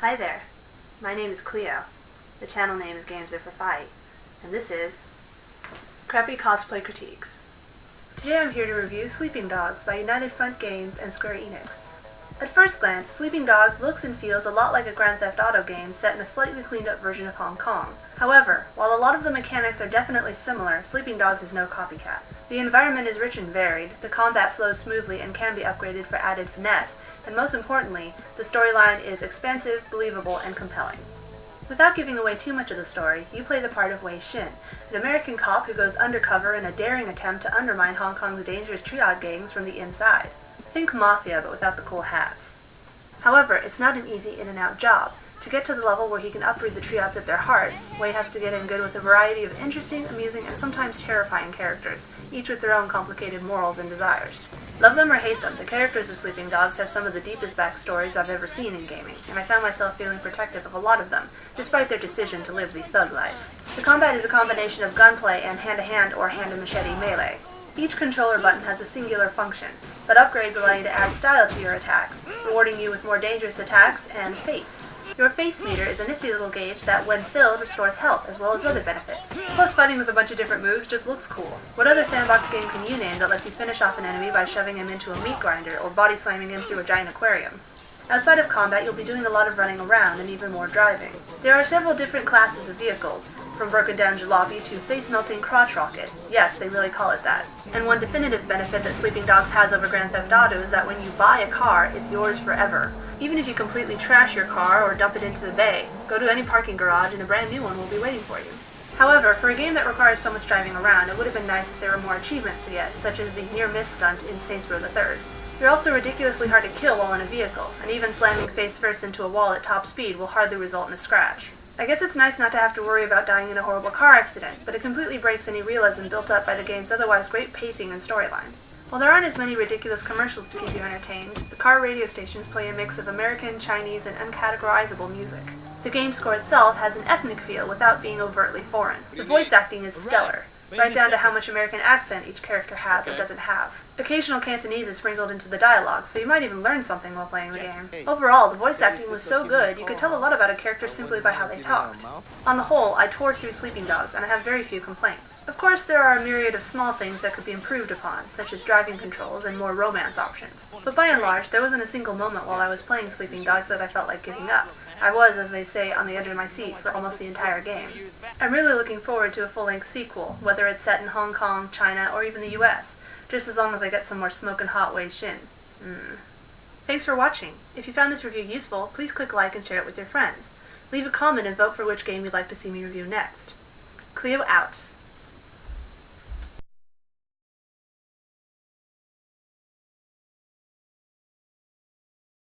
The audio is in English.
Hi there, my name is Cleo, the channel name is Games Are for Fight, and this is Crappy Cosplay Critiques. Today I'm here to review Sleeping Dogs by United Front Games and Square Enix. At first glance, Sleeping Dogs looks and feels a lot like a Grand Theft Auto game set in a slightly cleaned up version of Hong Kong. However, while a lot of the mechanics are definitely similar, Sleeping Dogs is no copycat. The environment is rich and varied, the combat flows smoothly and can be upgraded for added finesse, and most importantly, the storyline is expansive, believable, and compelling. Without giving away too much of the story, you play the part of Wei Shin, an American cop who goes undercover in a daring attempt to undermine Hong Kong's dangerous triad gangs from the inside. Think Mafia, but without the cool hats. However, it's not an easy in-and-out job. To get to the level where he can uproot the triads at their hearts, Wei has to get in good with a variety of interesting, amusing, and sometimes terrifying characters, each with their own complicated morals and desires. Love them or hate them, the characters of Sleeping Dogs have some of the deepest backstories I've ever seen in gaming, and I found myself feeling protective of a lot of them, despite their decision to live the thug life. The combat is a combination of gunplay and hand-to-hand or hand-and-machete melee. Each controller button has a singular function, but upgrades allow you to add style to your attacks, rewarding you with more dangerous attacks and face. Your face meter is a nifty little gauge that, when filled, restores health as well as other benefits. Plus, fighting with a bunch of different moves just looks cool. What other sandbox game can you name that lets you finish off an enemy by shoving him into a meat grinder or body slamming him through a giant aquarium? Outside of combat, you'll be doing a lot of running around and even more driving. There are several different classes of vehicles, from broken down jalopy to face-melting crotch rocket. Yes, they really call it that. And one definitive benefit that Sleeping Dogs has over Grand Theft Auto is that when you buy a car, it's yours forever. Even if you completely trash your car or dump it into the bay, go to any parking garage and a brand new one will be waiting for you. However, for a game that requires so much driving around, it would have been nice if there were more achievements to get, such as the near-miss stunt in Saints Row the Third. You're also ridiculously hard to kill while in a vehicle, and even slamming face first into a wall at top speed will hardly result in a scratch. I guess it's nice not to have to worry about dying in a horrible car accident, but it completely breaks any realism built up by the game's otherwise great pacing and storyline. While there aren't as many ridiculous commercials to keep you entertained, the car radio stations play a mix of American, Chinese, and uncategorizable music. The game score itself has an ethnic feel without being overtly foreign. The voice acting is stellar, right down to how much American accent each character has or doesn't have. Occasional Cantonese is sprinkled into the dialogue, so you might even learn something while playing the game. Overall, the voice acting was so good, you could tell a lot about a character simply by how they talked. On the whole, I tore through Sleeping Dogs, and I have very few complaints. Of course, there are a myriad of small things that could be improved upon, such as driving controls and more romance options. But by and large, there wasn't a single moment while I was playing Sleeping Dogs that I felt like giving up. I was, as they say, on the edge of my seat for almost the entire game. I'm really looking forward to a full-length sequel, whether it's set in Hong Kong, China, or even the US, just as long as I get some more smokin' hot Wei Shin. Thanks for watching. If you found this review useful, please click like and share it with your friends. Leave a comment and vote for which game you'd like to see me review next. Cleo out.